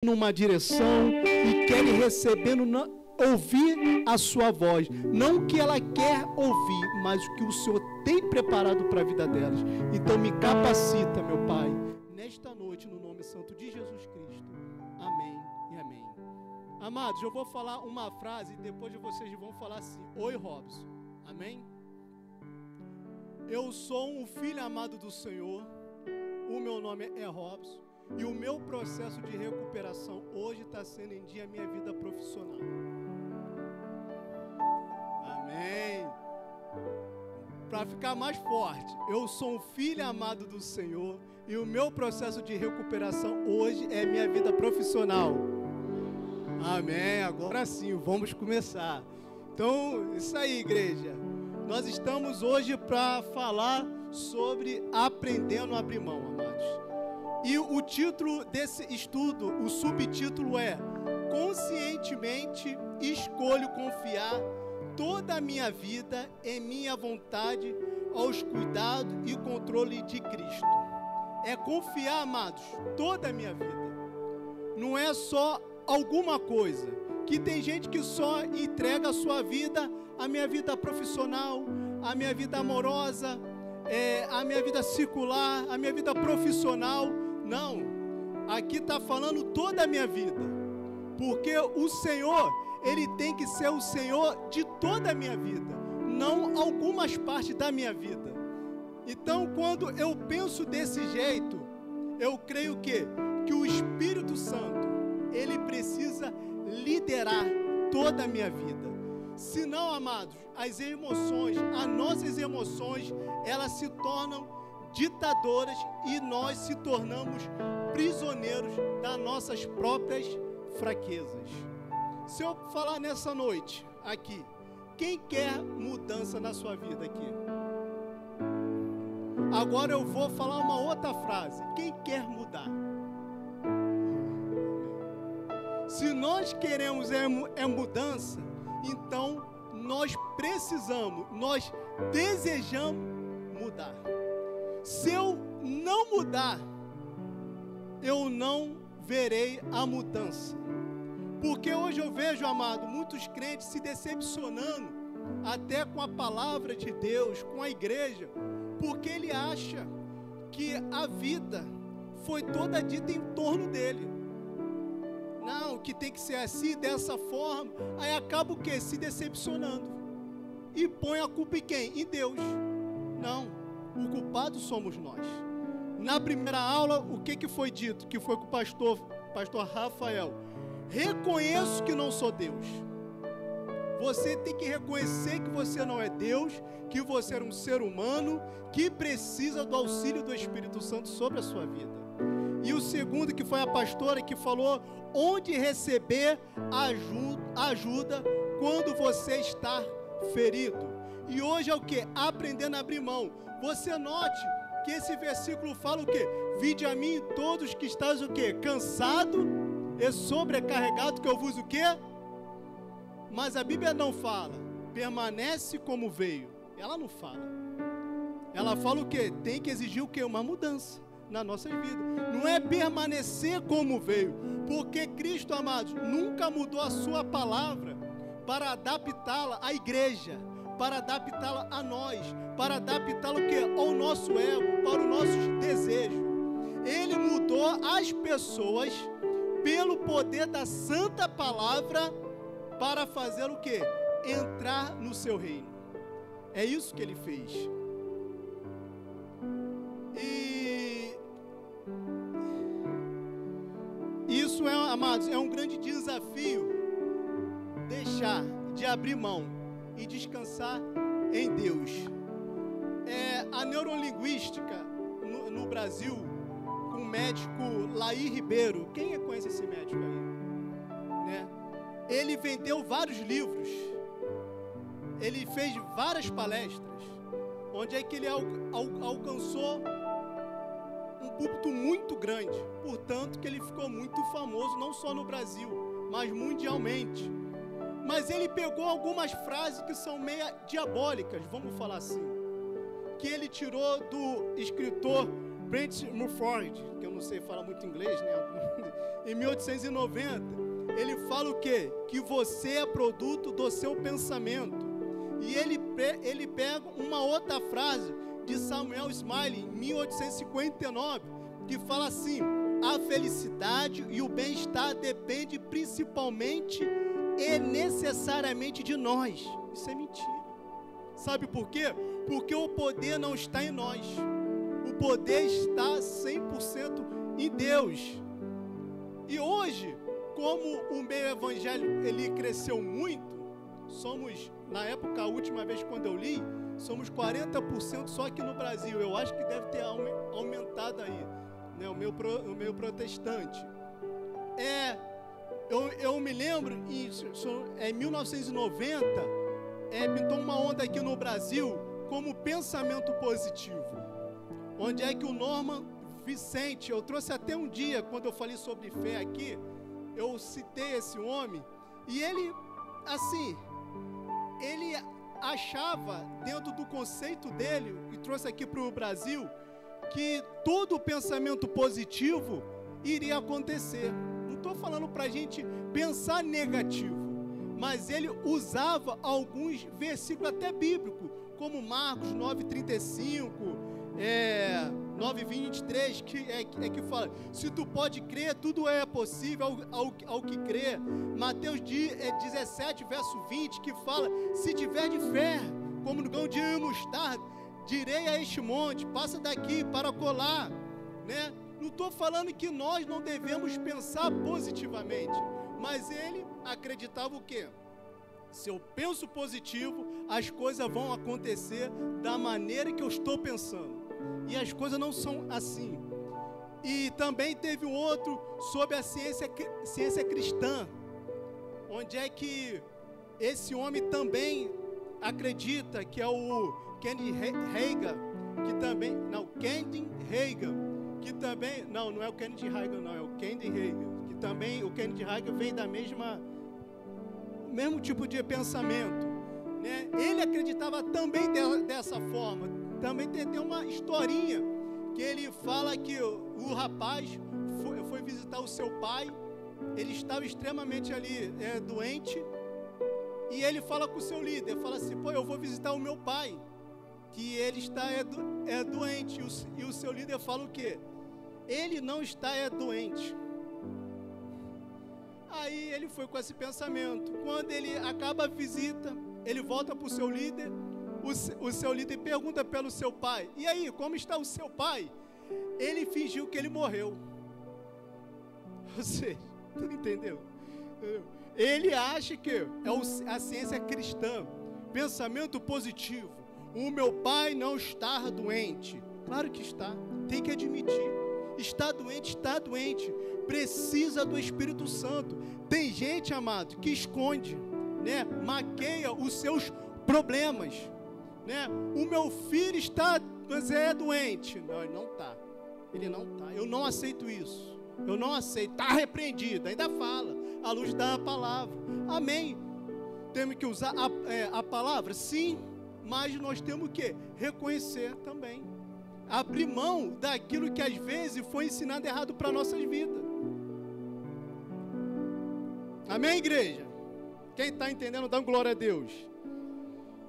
numa direção e querem recebendo, ouvir a sua voz. Não o que ela quer ouvir, mas o que o Senhor tem preparado para a vida delas. Então me capacita, meu Pai, nesta noite, no nome santo de Jesus Cristo. Amém e amém. Amados, eu vou falar uma frase e depois vocês vão falar assim: Oi, Robson. Amém? Eu sou um filho amado do Senhor. O meu nome é Robson. E o meu processo de recuperação hoje está sendo em dia a minha vida profissional. Amém. Para ficar mais forte, eu sou um filho amado do Senhor e o meu processo de recuperação hoje é minha vida profissional. Amém. Agora sim, vamos começar. Então, isso aí, igreja. Nós estamos hoje para falar sobre aprendendo a abrir mão, amados. E o título desse estudo, o subtítulo é: Conscientemente escolho confiar toda a minha vida em minha vontade aos cuidados e controle de Cristo. É confiar, amados, toda a minha vida. Não é só alguma coisa. Que tem gente que só entrega a sua vida, a minha vida profissional, a minha vida amorosa, a minha vida circular, a minha vida profissional. Não, aqui está falando toda a minha vida, porque o Senhor, Ele tem que ser o Senhor de toda a minha vida, não algumas partes da minha vida. Então, quando eu penso desse jeito, eu creio que o Espírito Santo, Ele precisa liderar toda a minha vida. Senão, amados, as emoções, as nossas emoções, elas se tornam ditadoras e nós se tornamos prisioneiros das nossas próprias fraquezas. Se eu falar nessa noite aqui, quem quer mudança na sua vida aqui? Agora eu vou falar uma outra frase: quem quer mudar? Se nós queremos mudança, então nós precisamos, nós desejamos mudar. Se eu não mudar, eu não verei a mudança. Porque hoje eu vejo, amado, muitos crentes se decepcionando até com a palavra de Deus, com a igreja, porque ele acha que a vida foi toda dita em torno dele. Não, que tem que ser assim, dessa forma. Aí acaba o quê? Se decepcionando. E põe a culpa em quem? Em Deus. Não. O culpado somos nós. Na primeira aula, o que foi dito? Que foi com o pastor Rafael. Reconheço que não sou Deus. Você tem que reconhecer que você não é Deus, que você é um ser humano, que precisa do auxílio do Espírito Santo sobre a sua vida. E o segundo, que foi a pastora que falou, onde receber ajuda quando você está ferido. E hoje é o que? Aprendendo a abrir mão. Você note que esse versículo fala o quê? Vinde a mim todos que estáis o quê? Cansado e sobrecarregado, que eu vos o quê? Mas a Bíblia não fala, permanece como veio. Ela não fala. Ela fala o quê? Tem que exigir o quê? Uma mudança na nossa vida. Não é permanecer como veio, porque Cristo, amados, nunca mudou a sua palavra para adaptá-la à igreja, para adaptá-la a nós, para adaptá-la o quê? Ao nosso ego, para os nossos desejos. Ele mudou as pessoas pelo poder da santa palavra para fazer o quê? Entrar no seu reino. É isso que ele fez. E isso amados, é um grande desafio deixar de abrir mão e descansar em Deus. A neurolinguística no Brasil, com o médico Laí Ribeiro. Quem conhece esse médico aí? Né? Ele vendeu vários livros. Ele fez várias palestras. Onde é que ele alcançou um púlpito muito grande. Portanto, que ele ficou muito famoso, não só no Brasil, mas mundialmente. Mas ele pegou algumas frases que são meio diabólicas, vamos falar assim, que ele tirou do escritor Brent Mumford, que eu não sei falar muito inglês, né? em 1890, ele fala o quê? Que você é produto do seu pensamento. E ele pega uma outra frase de Samuel Smiley, em 1859, que fala assim: a felicidade e o bem-estar dependem principalmente e necessariamente de nós. Isso é mentira. Sabe por quê? Porque o poder não está em nós. O poder está 100% em Deus. E hoje, como o meio evangélico ele cresceu muito, somos, na época, a última vez quando eu li, somos 40% só aqui no Brasil. Eu acho que deve ter aumentado aí, né, o meio protestante. Eu me lembro, em 1990, pintou uma onda aqui no Brasil como pensamento positivo. Onde é que o Norman Vicente, eu trouxe até um dia, quando eu falei sobre fé aqui, eu citei esse homem, e ele, assim, ele achava, dentro do conceito dele, e trouxe aqui para o Brasil, que todo pensamento positivo iria acontecer. Não estou falando para a gente pensar negativo, mas ele usava alguns versículos até bíblicos, como Marcos 9,35, 9,23, que fala: se tu pode crer, tudo é possível ao que crê. Mateus 17, verso 20, que fala: se tiver de fé, como no grão de mostarda, direi a este monte, passa daqui para colar, né? Não estou falando que nós não devemos pensar positivamente, mas ele acreditava o quê? Se eu penso positivo, as coisas vão acontecer da maneira que eu estou pensando. E as coisas não são assim. E também teve um outro sobre a ciência cristã, onde é que esse homem também acredita, que é o Kennedy Reagan, que também, não, Kennedy Reagan, que também, não é o Kennedy Reagan, não, é o Kennedy Reagan, que também, o Kennedy Reagan vem da mesmo tipo de pensamento, né? Ele acreditava também dessa forma. Também tem uma historinha que ele fala que o rapaz foi visitar o seu pai, ele estava extremamente ali doente, e ele fala com o seu líder, fala assim: pô, eu vou visitar o meu pai, que ele está doente. E o seu líder fala o quê? Ele não está doente. Aí ele foi com esse pensamento. Quando ele acaba a visita, ele volta para o seu líder. O seu líder pergunta pelo seu pai: e aí, como está o seu pai? Ele fingiu que ele morreu. Você entendeu? Ele acha que é a ciência cristã, pensamento positivo. O meu pai não está doente. Claro que está, tem que admitir. Está doente, precisa do Espírito Santo. Tem gente, amado, que esconde, né? Maqueia os seus problemas, né? O meu filho está, mas é doente. Não, ele não está. Eu não aceito isso. Eu não aceito. Está repreendido. Ainda fala, à luz da palavra. Amém. Temos que usar a palavra? Sim, mas nós temos que reconhecer também. Abrir mão daquilo que às vezes foi ensinado errado para nossas vidas. Amém, igreja? Quem está entendendo, dá um glória a Deus.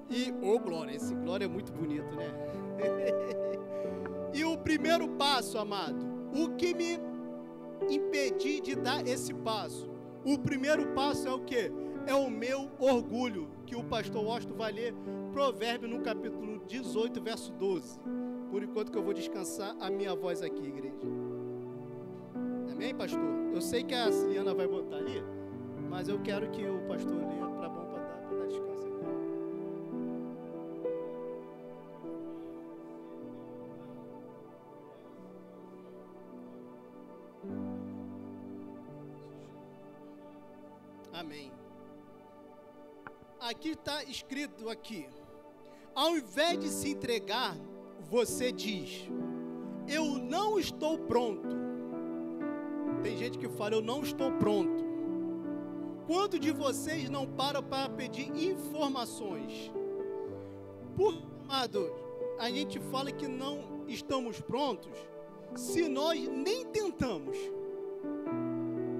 E, glória, esse glória é muito bonito, né? E o primeiro passo, amado, o que me impedir de dar esse passo? O primeiro passo é o quê? É o meu orgulho, que o pastor Washington vai ler Provérbio no capítulo 18, verso 12. Por enquanto que eu vou descansar a minha voz aqui, igreja. Amém, pastor? Eu sei que a Ciliana vai botar ali, mas eu quero que o pastor leia para dar descanso aqui. Amém. Aqui está escrito aqui: ao invés de se entregar, você diz: eu não estou pronto. Tem gente que fala: eu não estou pronto. Quantos de vocês não param para pedir informações? Amado, a gente fala que não estamos prontos se nós nem tentamos.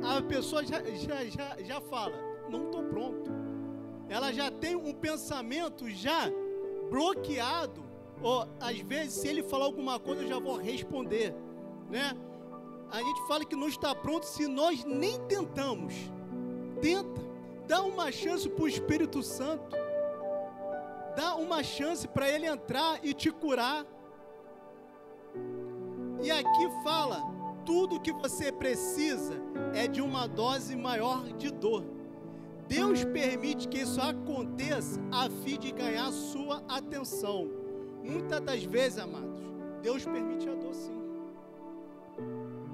a pessoa já fala, não estou pronto. Ela já tem um pensamento já bloqueado, ou às vezes se ele falar alguma coisa eu já vou responder, né? A gente fala que não está pronto se nós nem tentamos. Tenta, dá uma chance para o Espírito Santo, dá uma chance para ele entrar e te curar. E aqui fala, tudo que você precisa é de uma dose maior de dor. Deus permite que isso aconteça a fim de ganhar sua atenção. Muitas das vezes, amados, Deus permite a dor sim.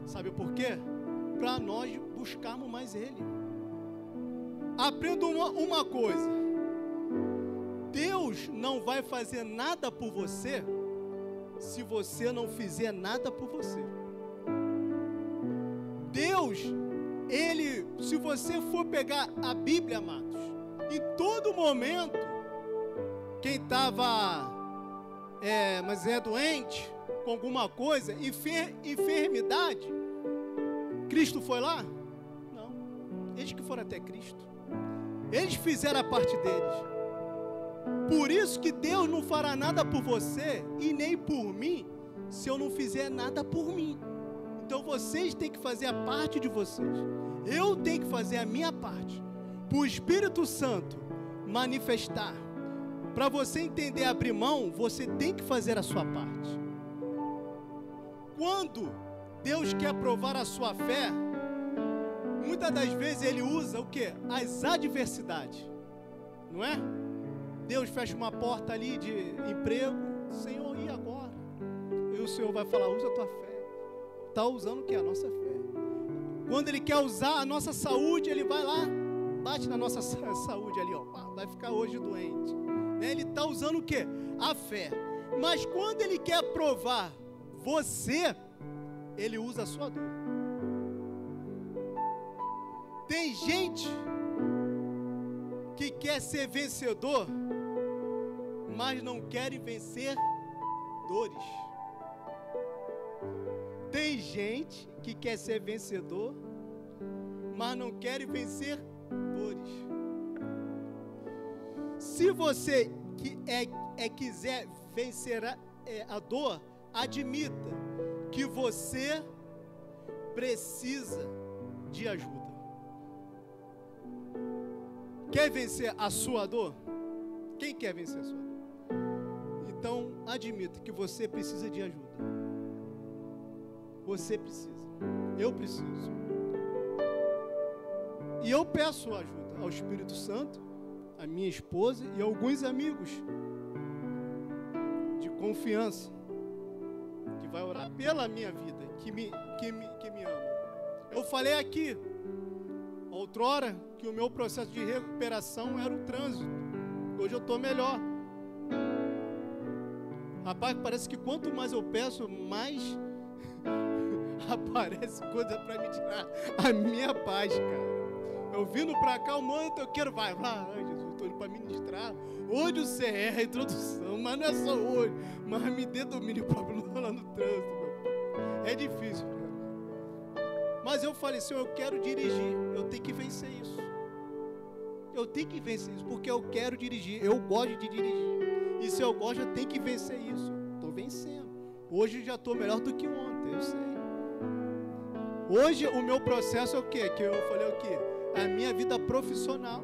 Sabe por quê? Para nós buscarmos mais Ele. Aprenda uma coisa. Deus não vai fazer nada por você se você não fizer nada por você. Deus, Ele, se você for pegar a Bíblia, amados, em todo momento, quem estava doente com alguma coisa, enfermidade, Cristo foi lá? Não. Eles que foram até Cristo. Eles fizeram a parte deles. Por isso que Deus não fará nada por você e nem por mim, se eu não fizer nada por mim. Então vocês têm que fazer a parte de vocês. Eu tenho que fazer a minha parte. Para o Espírito Santo manifestar. Para você entender abrir mão, você tem que fazer a sua parte. Quando Deus quer provar a sua fé, muitas das vezes Ele usa o quê? As adversidades. Não é? Deus fecha uma porta ali de emprego. Senhor, e agora? E o Senhor vai falar, usa a tua fé. Está usando o que? A nossa fé. Quando Ele quer usar a nossa saúde, Ele vai lá, bate na nossa saúde ali, ó, vai ficar hoje doente. Ele está usando o que? A fé. Mas quando Ele quer provar você, Ele usa a sua dor. Tem gente que quer ser vencedor, mas não querem vencer dores. Tem gente que quer ser vencedor, mas não quer vencer dores. Se você quiser vencer a dor, admita que você precisa de ajuda. Quer vencer a sua dor? Quem quer vencer a sua dor? Então, admita que você precisa de ajuda. Você precisa. Eu preciso. E eu peço ajuda ao Espírito Santo, a minha esposa e alguns amigos de confiança, que vai orar pela minha vida, que me amam. Eu falei aqui, outrora, que o meu processo de recuperação era o trânsito. Hoje eu estou melhor. Rapaz, parece que quanto mais eu peço, mais aparece coisa para me tirar a minha paz, cara. Eu vindo para cá, o manto, eu quero, vai lá, Jesus, estou indo para ministrar. Hoje o CR, a introdução, mas não é só hoje, mas me dê domínio próprio lá no trânsito, meu pai. É difícil, cara. Mas eu falei, Senhor, eu quero dirigir, eu tenho que vencer isso. Eu tenho que vencer isso, porque eu quero dirigir, eu gosto de dirigir. E se eu gosto, eu tenho que vencer isso. Estou vencendo. Hoje eu já estou melhor do que ontem, eu sei. Hoje o meu processo é o quê? Que eu falei o quê? A minha vida profissional.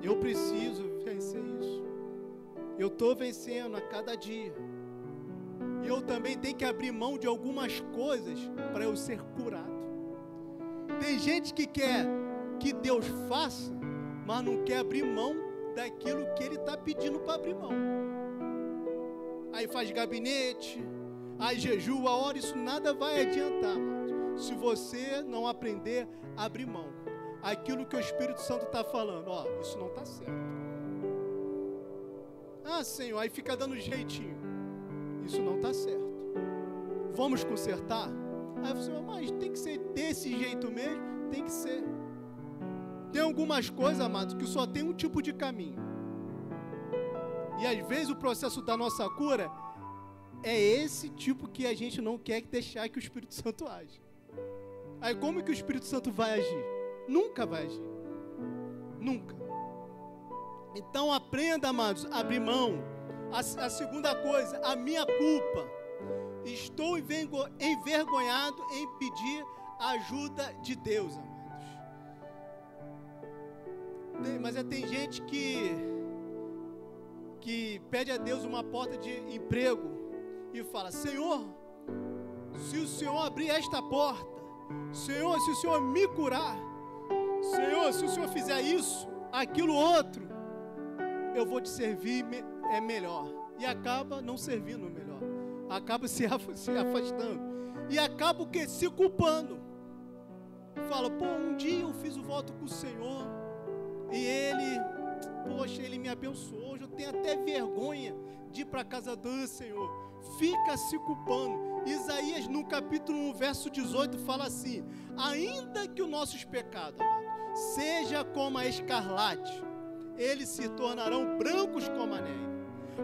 Eu preciso vencer isso. Eu estou vencendo a cada dia. E eu também tenho que abrir mão de algumas coisas para eu ser curado. Tem gente que quer que Deus faça, mas não quer abrir mão daquilo que Ele está pedindo para abrir mão. Aí faz gabinete, aí jejua, ora, isso nada vai adiantar, mano, se você não aprender a abrir mão. Aquilo que o Espírito Santo está falando, ó, isso não está certo. Ah, Senhor, aí fica dando jeitinho. Isso não está certo. Vamos consertar? Aí você, mas tem que ser desse jeito mesmo? Tem que ser. Tem algumas coisas, amados, que só tem um tipo de caminho. E às vezes o processo da nossa cura é esse tipo que a gente não quer deixar que o Espírito Santo age. Aí como que o Espírito Santo vai agir? Nunca vai agir. Nunca. Então aprenda, amados, a abrir mão. A segunda coisa, a minha culpa. Estou envergonhado em pedir a ajuda de Deus, amados. Mas tem gente que pede a Deus uma porta de emprego e fala: Senhor, se o Senhor abrir esta porta, Senhor, se o Senhor me curar, Senhor, se o Senhor fizer isso, aquilo outro, eu vou te servir melhor. E acaba não servindo melhor, acaba se afastando e acaba o quê? Se culpando. Fala: pô, um dia eu fiz o voto com o Senhor e Ele me abençoou. Hoje eu tenho até vergonha de ir para a casa do Senhor. Fica se culpando. Isaías, no capítulo 1, verso 18, fala assim: ainda que os nossos pecados, amado, seja como a escarlate, eles se tornarão brancos como a neve.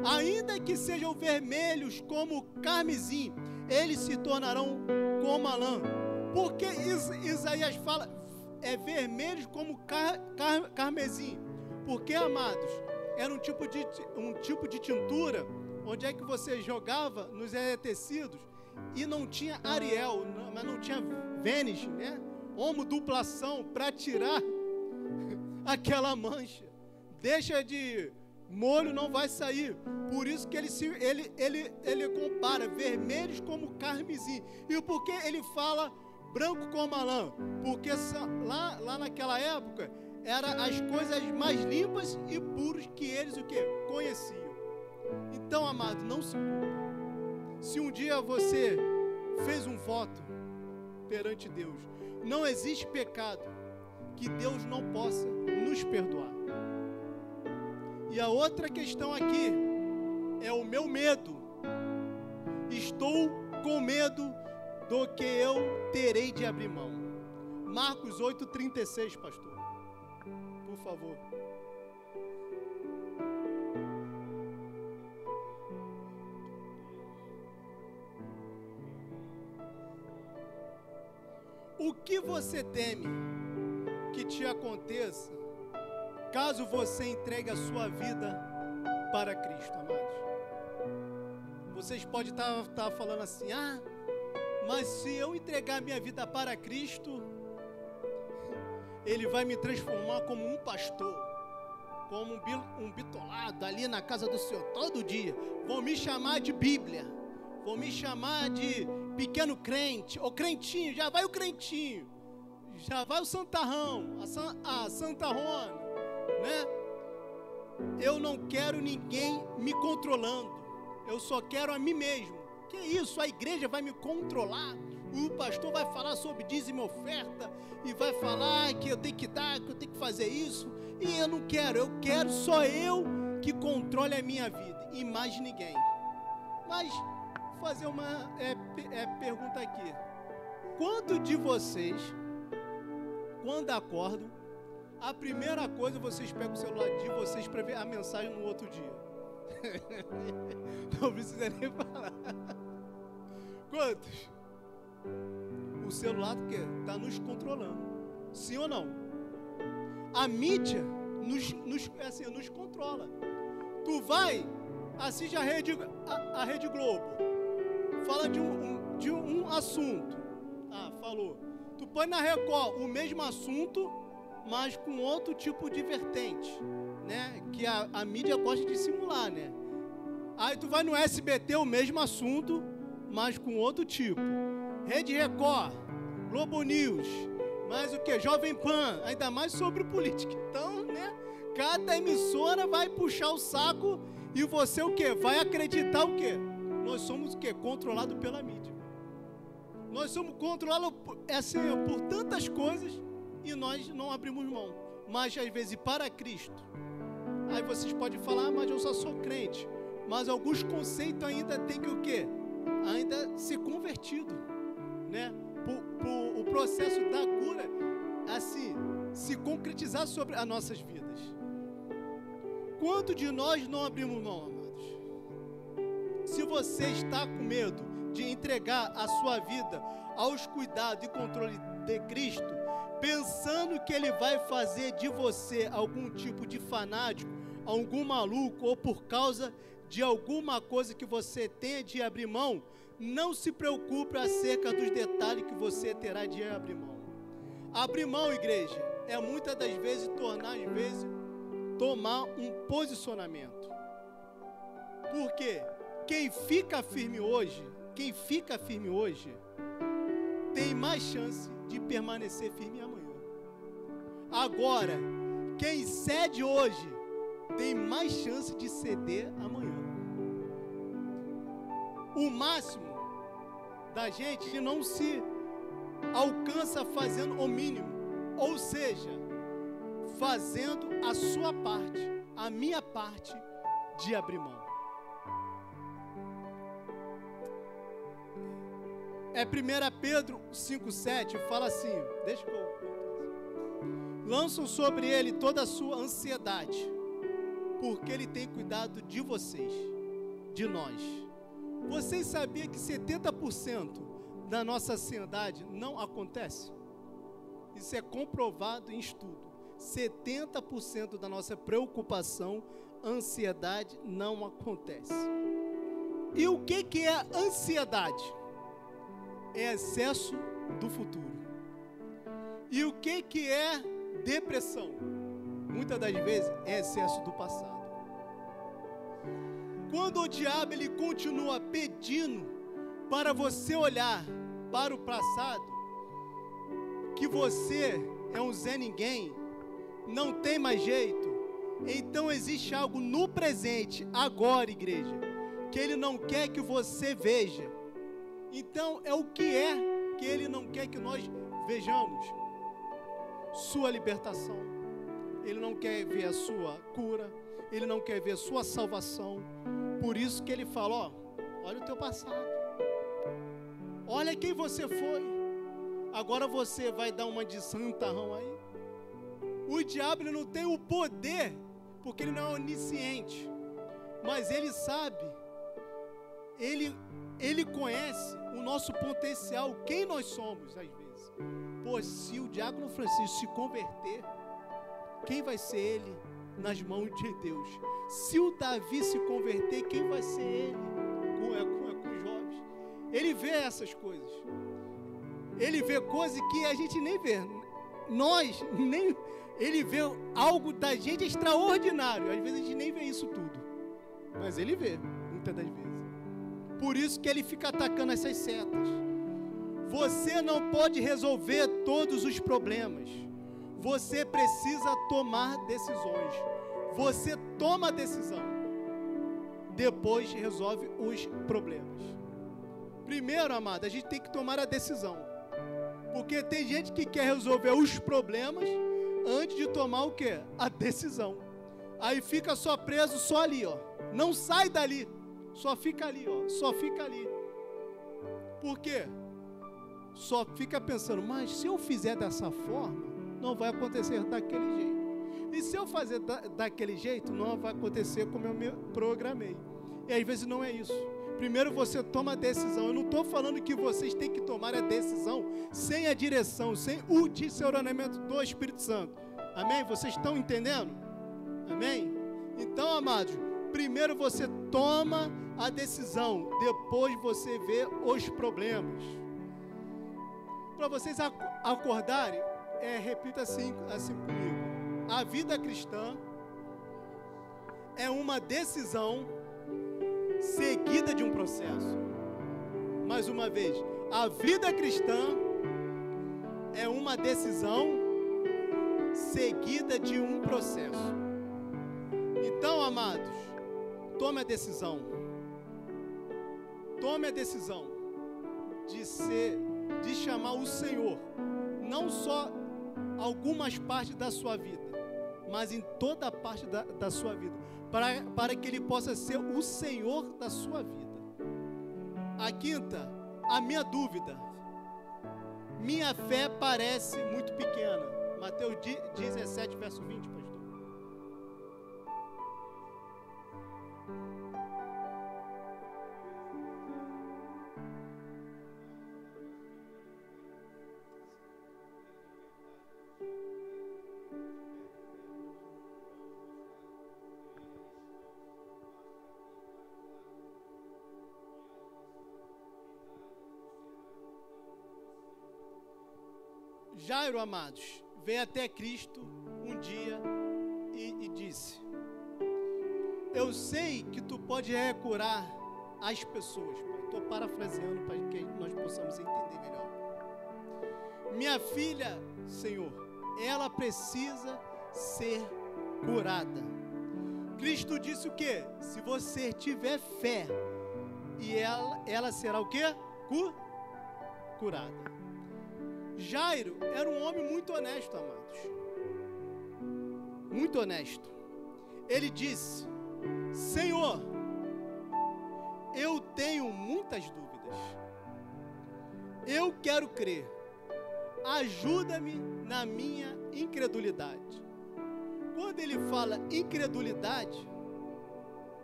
Ainda que sejam vermelhos como o carmesim, eles se tornarão como a lã. Porque Isaías fala vermelhos como carmesim? Porque, amados, era um tipo de tintura, onde é que você jogava nos tecidos e não tinha Ariel, mas não tinha Vênus, né? Homoduplação para tirar aquela mancha. Deixa de molho, não vai sair. Por isso que ele compara vermelhos como carmesim. E por que ele fala branco como a lã? Porque lá naquela época eram as coisas mais limpas e puras que eles conheciam. Então, amado, não se culpe. Se um dia você fez um voto perante Deus, não existe pecado que Deus não possa nos perdoar. E a outra questão aqui é o meu medo. Estou com medo do que eu terei de abrir mão. Marcos 8,36, pastor. Por favor. O que você teme que te aconteça caso você entregue a sua vida para Cristo, amados? Vocês podem estar falando assim: mas se eu entregar minha vida para Cristo, Ele vai me transformar como um pastor, como um bitolado ali na casa do Senhor todo dia. Vão me chamar de Bíblia, vão me chamar de pequeno crente, ou crentinho. Já vai o crentinho, já vai o santarrão, a santarrona, né? Eu não quero ninguém me controlando, eu só quero a mim mesmo. Que isso? A igreja vai me controlar? O pastor vai falar sobre dízimo e oferta e vai falar que eu tenho que dar, que eu tenho que fazer isso, e eu não quero. Eu quero só eu que controle a minha vida e mais ninguém. Mas fazer uma pergunta aqui: quantos de vocês, quando acordam, a primeira coisa vocês pegam o celular de vocês para ver a mensagem no outro dia? Não precisa nem falar. Quantos? O celular está nos controlando. Sim ou não? A mídia nos controla. Tu vai, assiste a Rede Globo, fala de um assunto. Falou. Tu põe na Record o mesmo assunto, mas com outro tipo de vertente, né? Que a mídia gosta de simular, né? Aí tu vai no SBT, o mesmo assunto, mas com outro tipo. Rede Record, Globo News, mas o que? Jovem Pan, ainda mais sobre política. Então, né? Cada emissora vai puxar o saco e você o quê? Vai acreditar o quê? Nós somos o quê? Controlados pela mídia. Nós somos controlados por tantas coisas e nós não abrimos mão. Mas às vezes para Cristo, aí vocês podem falar: mas eu só sou crente. Mas alguns conceitos ainda tem que o quê? Ainda ser convertido, né? O processo da cura, assim, se concretizar sobre as nossas vidas. Quanto de nós não abrimos mão, amados? Se você está com medo de entregar a sua vida aos cuidados e controle de Cristo, pensando que ele vai fazer de você algum tipo de fanático, algum maluco, ou por causa de alguma coisa que você tenha de abrir mão, não se preocupe acerca dos detalhes que você terá de abrir mão. Abrir mão, igreja, é muitas das vezes tomar um posicionamento. Porque quem fica firme hoje, tem mais chance de permanecer firme amanhã. Agora, quem cede hoje, tem mais chance de ceder amanhã. O máximo da gente não se alcança fazendo o mínimo, ou seja, fazendo a sua parte, a minha parte de abrir mão. É 1 Pedro 5,7, fala assim, deixa que eu... Lançam sobre ele toda a sua ansiedade, porque ele tem cuidado de vocês, de nós. Vocês sabiam que 70% da nossa ansiedade não acontece? Isso é comprovado em estudo. 70% da nossa preocupação, ansiedade, não acontece. E o que é ansiedade? É excesso do futuro. E o que é depressão? Muitas das vezes é excesso do passado. Quando o diabo ele continua pedindo para você olhar para o passado, que você é um Zé Ninguém, não tem mais jeito, então existe algo no presente, agora, igreja, que ele não quer que você veja. Então é o que ele não quer que nós vejamos? Sua libertação. Ele não quer ver a sua cura, ele não quer ver a sua salvação. Por isso que ele fala, ó, olha o teu passado, olha quem você foi, agora você vai dar uma de santarrão aí. O diabo ele não tem o poder, porque ele não é onisciente, mas ele sabe, ele conhece o nosso potencial, quem nós somos às vezes. Pô, se o diácono Francisco se converter, quem vai ser ele nas mãos de Deus? Se o Davi se converter, quem vai ser ele com os jovens? Ele vê essas coisas. Ele vê coisas que a gente nem vê. Ele vê algo da gente extraordinário. Às vezes a gente nem vê isso tudo. Mas ele vê, muitas das vezes. Por isso que ele fica atacando essas setas. Você não pode resolver todos os problemas. Você precisa tomar decisões. Você toma a decisão. Depois resolve os problemas. Primeiro, amado, a gente tem que tomar a decisão. Porque tem gente que quer resolver os problemas antes de tomar o quê? A decisão. Aí fica só preso só ali, ó. Não sai dali. Só fica ali, ó. Só fica ali. Por quê? Só fica pensando, mas se eu fizer dessa forma, não vai acontecer daquele jeito. E se eu fazer daquele jeito, não vai acontecer como eu me programei. E às vezes não é isso. Primeiro você toma a decisão. Eu não estou falando que vocês têm que tomar a decisão sem a direção, sem o discernimento do Espírito Santo. Amém? Vocês estão entendendo? Amém? Então, amados, primeiro você toma a decisão, depois você vê os problemas. Para vocês acordarem, repita assim comigo. A vida cristã é uma decisão seguida de um processo. Mais uma vez, a vida cristã é uma decisão seguida de um processo. Então, amados, tome a decisão. Tome a decisão de chamar o Senhor, não só algumas partes da sua vida, mas em toda a parte da sua vida, para que Ele possa ser o Senhor da sua vida. A quinta, a minha dúvida. Minha fé parece muito pequena. Mateus 17, verso 20, pastor. Jairo, amados, veio até Cristo um dia e disse: eu sei que tu pode curar as pessoas, Pai. Estou parafraseando para que nós possamos entender melhor. Minha filha, Senhor, ela precisa ser curada. Cristo disse o quê? Se você tiver fé, e ela será o quê? Curada. Jairo era um homem muito honesto, amados. Muito honesto. Ele disse: Senhor, eu tenho muitas dúvidas. Eu quero crer. Ajuda-me na minha incredulidade. Quando ele fala incredulidade,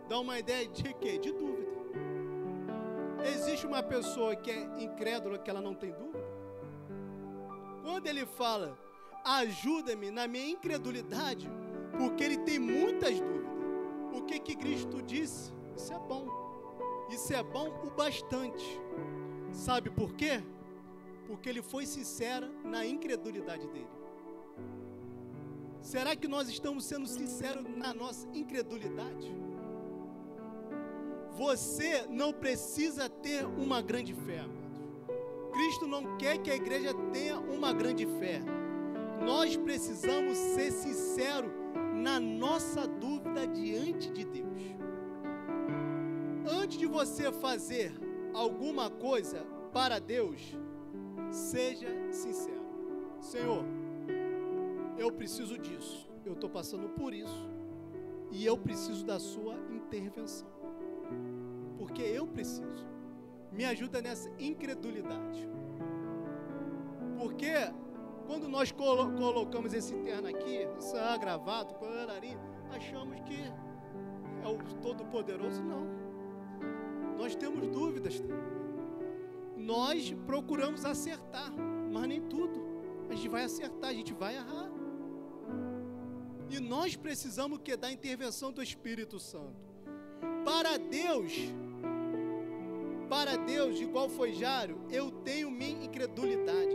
dá uma ideia de quê? De dúvida. Existe uma pessoa que é incrédula, que ela não tem dúvida? Quando ele fala, ajuda-me na minha incredulidade, porque ele tem muitas dúvidas. O que Cristo disse? Isso é bom. Isso é bom o bastante. Sabe por quê? Porque ele foi sincero na incredulidade dele. Será que nós estamos sendo sinceros na nossa incredulidade? Você não precisa ter uma grande fé, amados. Cristo não quer que a igreja tenha uma grande fé. Nós precisamos ser sinceros na nossa dúvida diante de Deus. Antes de você fazer alguma coisa para Deus, seja sincero. Senhor, eu preciso disso, eu estou passando por isso, e eu preciso da sua intervenção, porque eu preciso. Me ajuda nessa incredulidade. Porque quando nós colocamos esse terno aqui, essa gravata, colararia, achamos que é o Todo-Poderoso. Não. Nós temos dúvidas também. Nós procuramos acertar, mas nem tudo a gente vai acertar, a gente vai errar. E nós precisamos da intervenção do Espírito Santo. Para Deus, igual foi Jairo, eu tenho minha incredulidade.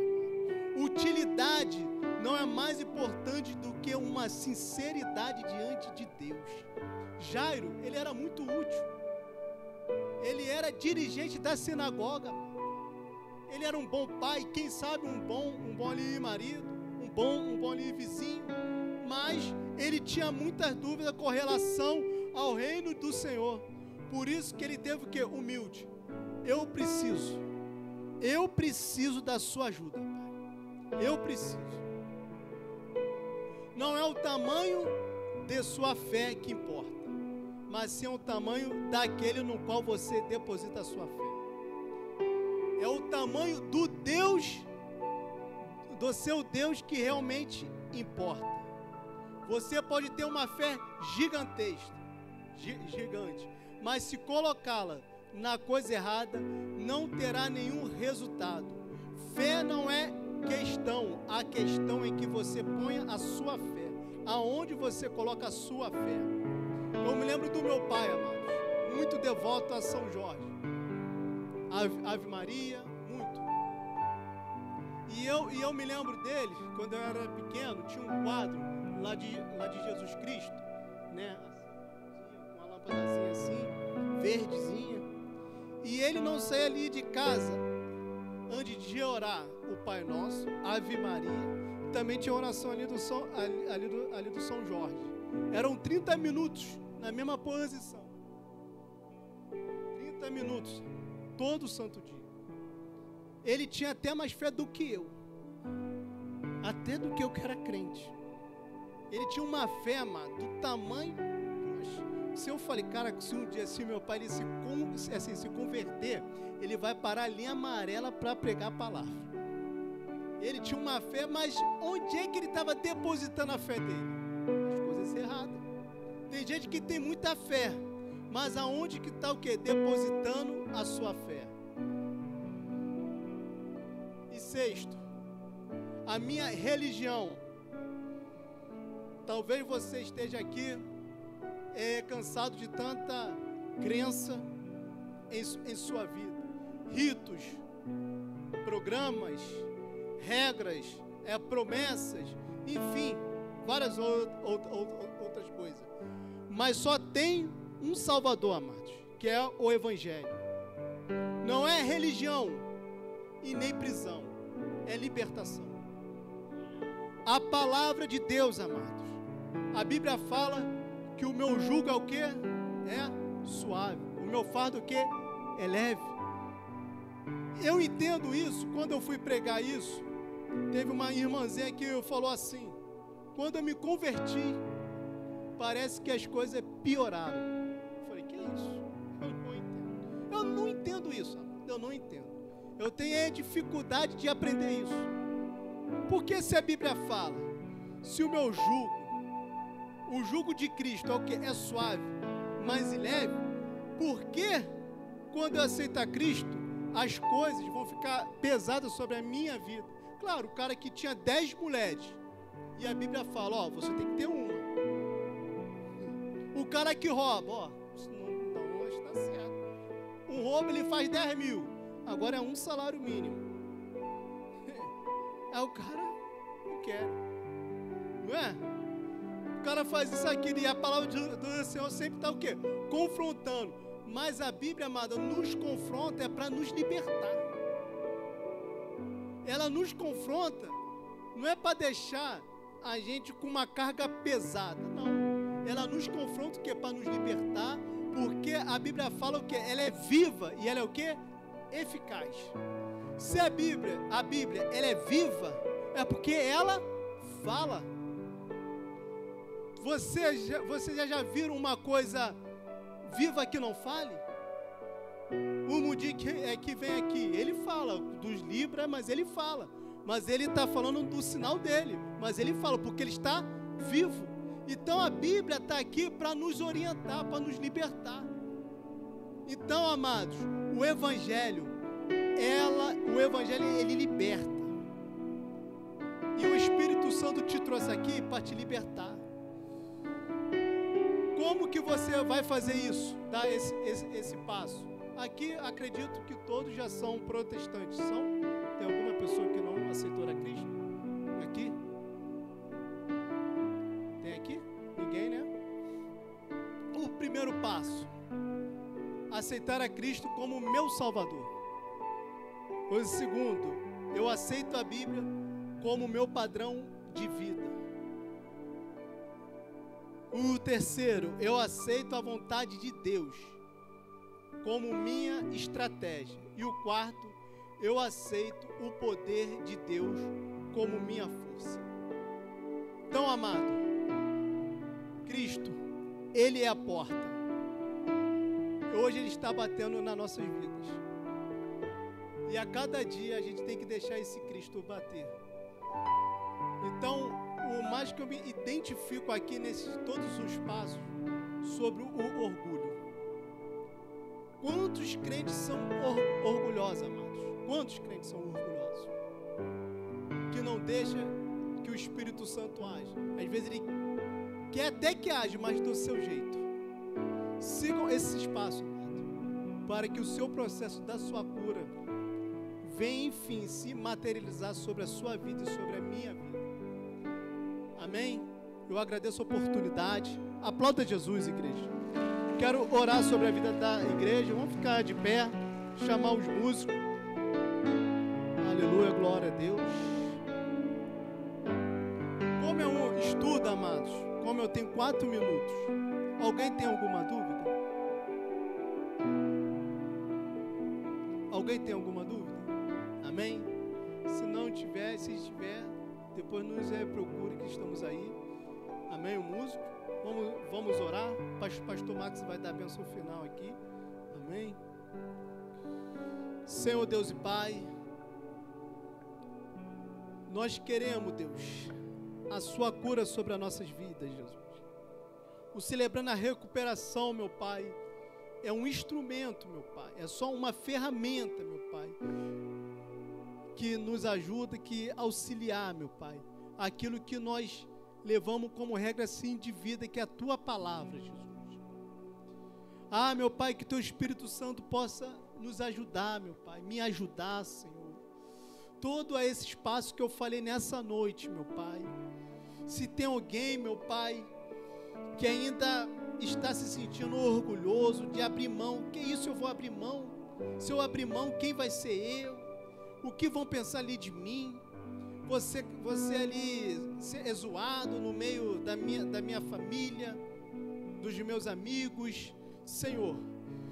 Utilidade não é mais importante do que uma sinceridade diante de Deus. Jairo, ele era muito útil. Ele era dirigente da sinagoga. Ele era um bom pai, quem sabe um bom ali marido, um bom ali vizinho. Mas ele tinha muitas dúvidas com relação ao reino do Senhor. Por isso que ele teve o quê? Humilde. Eu preciso da sua ajuda, Pai. Eu preciso. Não é o tamanho de sua fé que importa, mas sim o tamanho daquele no qual você deposita a sua fé. É o tamanho do Deus, do seu Deus, que realmente importa. Você pode ter uma fé gigantesca, gigante, mas se colocá-la na coisa errada, não terá nenhum resultado. Fé não é questão, a questão é que você ponha a sua fé, aonde você coloca a sua fé. Eu me lembro do meu pai, amados, muito devoto a São Jorge, Ave Maria, muito. E eu me lembro dele, quando eu era pequeno, tinha um quadro lá de Jesus Cristo, né, com uma lâmpadazinha assim, verdezinha. E ele não saía ali de casa antes de orar o Pai Nosso, Ave Maria. Também tinha oração ali do São Jorge. Eram 30 minutos na mesma posição. 30 minutos, todo santo dia. Ele tinha até mais fé do que eu. Até do que eu que era crente. Ele tinha uma fé, amado, do tamanho. Se eu falei, cara, se um dia assim meu pai ele se converter, ele vai parar a linha amarela para pregar a palavra. Ele tinha uma fé, mas onde é que ele estava depositando a fé dele? As coisas erradas. Tem gente que tem muita fé, mas aonde que está o quê? Depositando a sua fé. E sexto, a minha religião. Talvez você esteja aqui cansado de tanta crença em sua vida. Ritos, programas, regras, promessas, enfim, várias outras coisas. Mas só tem um Salvador, amados, que é o Evangelho. Não é religião e nem prisão, é libertação. A palavra de Deus, amados. A Bíblia fala que o meu jugo é o quê? É suave. O meu fardo o quê? É leve. Eu entendo isso. Quando eu fui pregar isso, teve uma irmãzinha que falou assim: quando eu me converti, parece que as coisas pioraram. Eu falei, que isso? Eu não entendo isso, eu não entendo. Eu tenho dificuldade de aprender isso. Porque se a Bíblia fala, se o meu jugo, o jugo de Cristo é o que? É suave, mais leve, por que quando eu aceito a Cristo, as coisas vão ficar pesadas sobre a minha vida? Claro, o cara que tinha 10 mulheres, e a Bíblia fala, ó, você tem que ter uma. O cara que rouba, ó, não está certo. Um roubo ele faz 10 mil, agora é um salário mínimo. Aí o cara não quer, não é? O cara faz isso aqui e a palavra do Senhor sempre está o quê? Confrontando. Mas a Bíblia, amada, nos confronta é para nos libertar. Ela nos confronta, não é para deixar a gente com uma carga pesada, não. Ela nos confronta o quê? Para nos libertar, porque a Bíblia fala o quê? Ela é viva e ela é o quê? Eficaz. Se a Bíblia, ela é viva, é porque ela fala. Você já viram uma coisa viva que não fale? O Mudi que vem aqui, ele fala dos Libras, mas ele fala. Mas ele está falando do sinal dele. Mas ele fala porque ele está vivo. Então a Bíblia está aqui para nos orientar, para nos libertar. Então, amados, o Evangelho, ele liberta. E o Espírito Santo te trouxe aqui para te libertar. Como que você vai fazer isso? Dar esse passo? Aqui acredito que todos já são protestantes. Tem alguma pessoa que não aceitou a Cristo? Aqui? Tem aqui? Ninguém, né? O primeiro passo: aceitar a Cristo como meu Salvador. O segundo, eu aceito a Bíblia como meu padrão de vida. O terceiro, eu aceito a vontade de Deus como minha estratégia. E o quarto, eu aceito o poder de Deus como minha força. Então, amado, Cristo, Ele é a porta. Hoje Ele está batendo nas nossas vidas. E a cada dia a gente tem que deixar esse Cristo bater. Então, o mais que eu me identifico aqui nesses todos os passos sobre o orgulho. Quantos crentes são orgulhosos, amados? Quantos crentes são orgulhosos? Que não deixa que o Espírito Santo age. Às vezes ele quer até que age, mas do seu jeito. Sigam esses passos, amado, para que o seu processo da sua cura venha, enfim, se materializar sobre a sua vida e sobre a minha vida. Amém? Eu agradeço a oportunidade. Aplauda Jesus, igreja. Quero orar sobre a vida da igreja. Vamos ficar de pé, chamar os músicos. Aleluia, glória a Deus. Como eu estudo, amados, como eu tenho 4 minutos, alguém tem alguma dúvida? Alguém tem alguma dúvida? Amém? Se não tiver, se estiver, depois nos procure que estamos aí. Amém? O músico. Vamos orar. Pastor Max vai dar a bênção final aqui. Amém? Senhor Deus e Pai, nós queremos, Deus, a sua cura sobre as nossas vidas, Jesus. O celebrando a recuperação, meu Pai, é um instrumento, meu Pai. É só uma ferramenta, meu Pai, que nos ajuda, que auxiliar, meu Pai, aquilo que nós levamos como regra assim de vida, que é a Tua palavra, Jesus. Ah, meu Pai, que Teu Espírito Santo possa nos ajudar, meu Pai, me ajudar, Senhor. todo esse espaço que eu falei nessa noite, meu Pai. Se tem alguém, meu Pai, que ainda está se sentindo orgulhoso de abrir mão, que isso eu vou abrir mão? Se eu abrir mão, quem vai ser eu? O que vão pensar ali de mim? Você ali é zoado no meio da minha família, dos meus amigos. Senhor,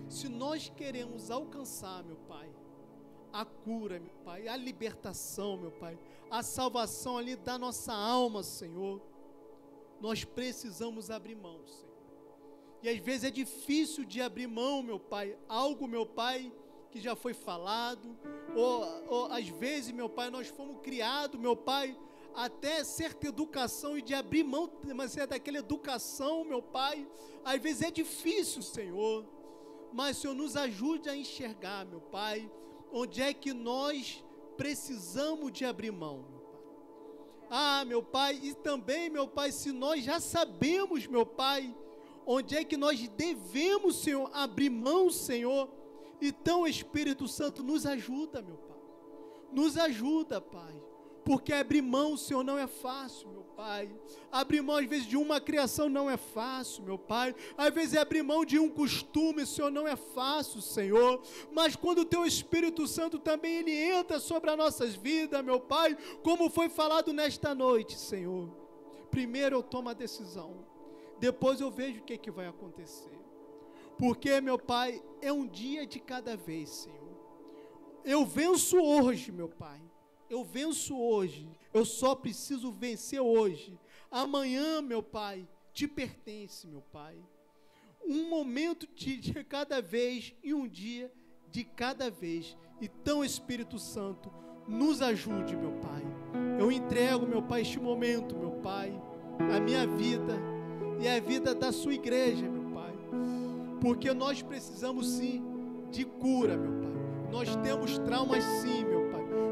se nós queremos alcançar, meu Pai, a cura, meu Pai, a libertação, meu Pai, a salvação ali da nossa alma, Senhor, nós precisamos abrir mão, Senhor. E às vezes é difícil de abrir mão, meu Pai, algo, meu Pai, que já foi falado, ou às vezes, meu Pai, nós fomos criados, meu Pai, até certa educação e de abrir mão, mas é daquela educação, meu Pai, às vezes é difícil, Senhor, mas Senhor, nos ajude a enxergar, meu Pai, onde é que nós precisamos de abrir mão, meu Pai. Ah, meu Pai, e também, meu Pai, se nós já sabemos, meu Pai, onde é que nós devemos, Senhor, abrir mão, Senhor, então, Espírito Santo, nos ajuda, meu Pai, nos ajuda, Pai, porque abrir mão, Senhor, não é fácil, meu Pai. Abrir mão, às vezes, de uma criação não é fácil, meu Pai. Às vezes, abrir mão de um costume, Senhor, não é fácil, Senhor. Mas quando o Teu Espírito Santo também, Ele entra sobre as nossas vidas, meu Pai, como foi falado nesta noite, Senhor. Primeiro eu tomo a decisão, depois eu vejo o que vai acontecer. Porque, meu Pai, é um dia de cada vez, Senhor. Eu venço hoje, meu Pai. Eu venço hoje, eu só preciso vencer hoje. Amanhã, meu Pai, te pertence, meu Pai. Um momento de cada vez e um dia de cada vez. Então, Espírito Santo, nos ajude, meu Pai. Eu entrego, meu Pai, este momento, meu Pai, a minha vida e a vida da sua igreja, meu Pai. Porque nós precisamos sim de cura, meu Pai. Nós temos traumas sim, meu Pai.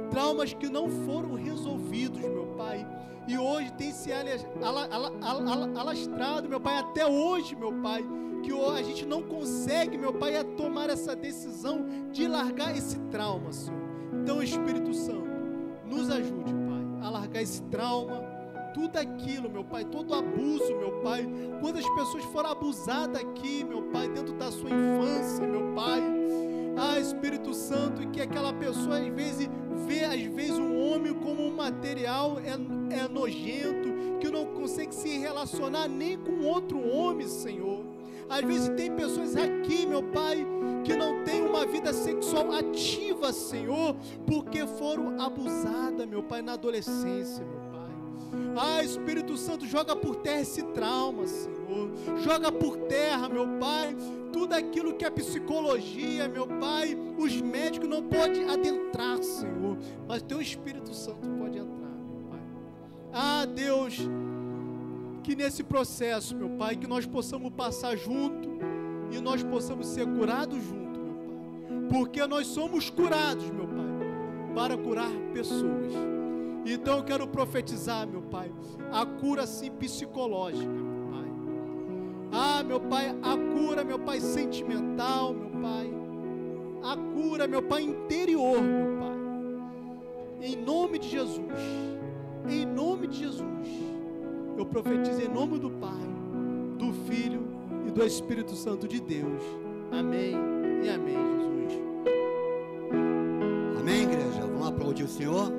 Traumas que não foram resolvidos, meu Pai. E hoje tem se alastrado, meu Pai, até hoje, meu Pai. Que a gente não consegue, meu Pai, a tomar essa decisão de largar esse trauma, Senhor. Então, Espírito Santo, nos ajude, Pai, a largar esse trauma. Tudo aquilo, meu Pai, todo abuso, meu Pai, quantas pessoas foram abusadas aqui, meu Pai, dentro da sua infância, meu Pai. Ah, Espírito Santo, e que aquela pessoa às vezes vê um homem como um material é nojento, que não consegue se relacionar nem com outro homem, Senhor. Às vezes tem pessoas aqui, meu Pai, que não tem uma vida sexual ativa, Senhor, porque foram abusadas, meu Pai, na adolescência, meu Pai. Ah, Espírito Santo, joga por terra esse trauma, Senhor. Joga por terra, meu Pai, tudo aquilo que a psicologia, meu Pai, os médicos não podem adentrar, Senhor. Mas Teu Espírito Santo pode entrar, meu Pai. Ah, Deus, que nesse processo, meu Pai, que nós possamos passar junto e nós possamos ser curados junto, meu Pai. Porque nós somos curados, meu Pai, para curar pessoas. Então eu quero profetizar, meu Pai, a cura sim psicológica, meu Pai. Ah, meu Pai, a cura, meu Pai, sentimental, meu Pai. A cura, meu Pai, interior, meu Pai. Em nome de Jesus. Em nome de Jesus. Eu profetizo em nome do Pai, do Filho e do Espírito Santo de Deus. Amém e amém, Jesus. Amém, igreja? Vamos aplaudir o Senhor.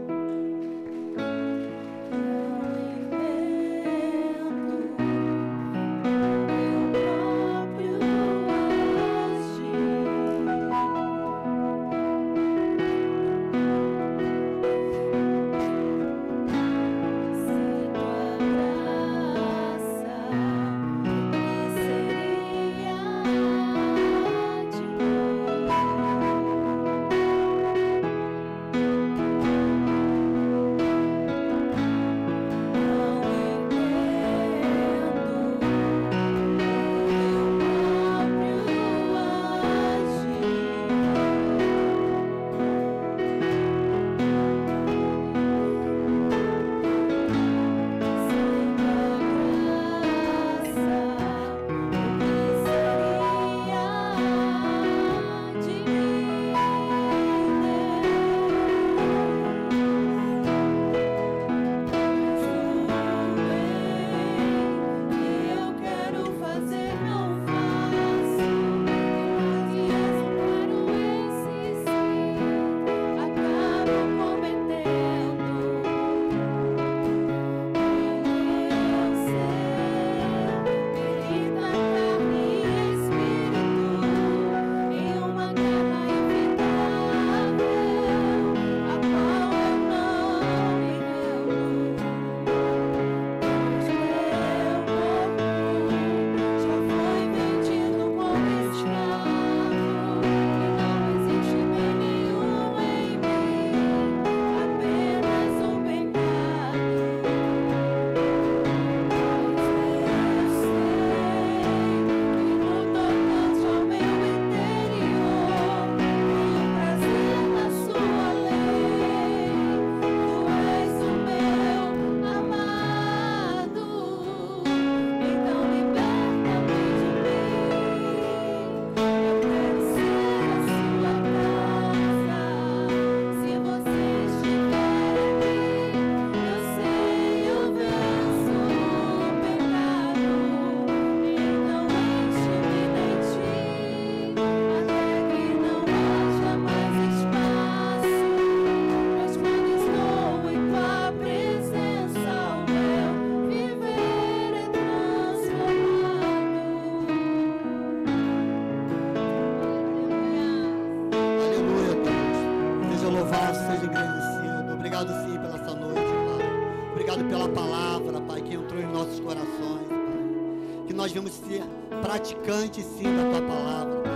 nós vamos ser praticantes sim da tua palavra, Pai.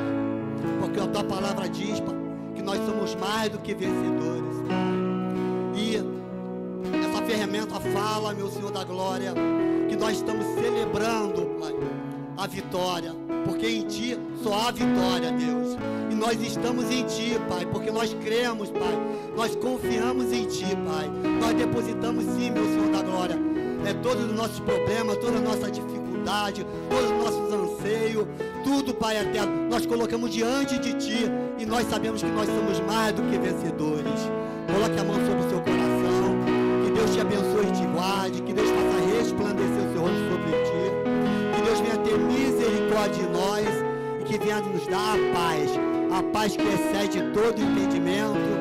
Porque a tua palavra diz, Pai, que nós somos mais do que vencedores, Pai. E essa ferramenta fala, meu Senhor da glória, que nós estamos celebrando, Pai, a vitória, porque em Ti só há vitória, Deus. E nós estamos em Ti, Pai, porque nós cremos, Pai, nós confiamos em Ti, Pai. Nós depositamos sim, meu Senhor da glória, todos os nossos problemas, toda a nossa dificuldade, todos os nossos anseios, tudo, Pai eterno, nós colocamos diante de Ti, e nós sabemos que nós somos mais do que vencedores. Coloque a mão sobre o seu coração, que Deus te abençoe e te guarde, que Deus faça resplandecer o seu rosto sobre Ti, que Deus venha ter misericórdia de nós, e que venha nos dar a paz que excede todo entendimento,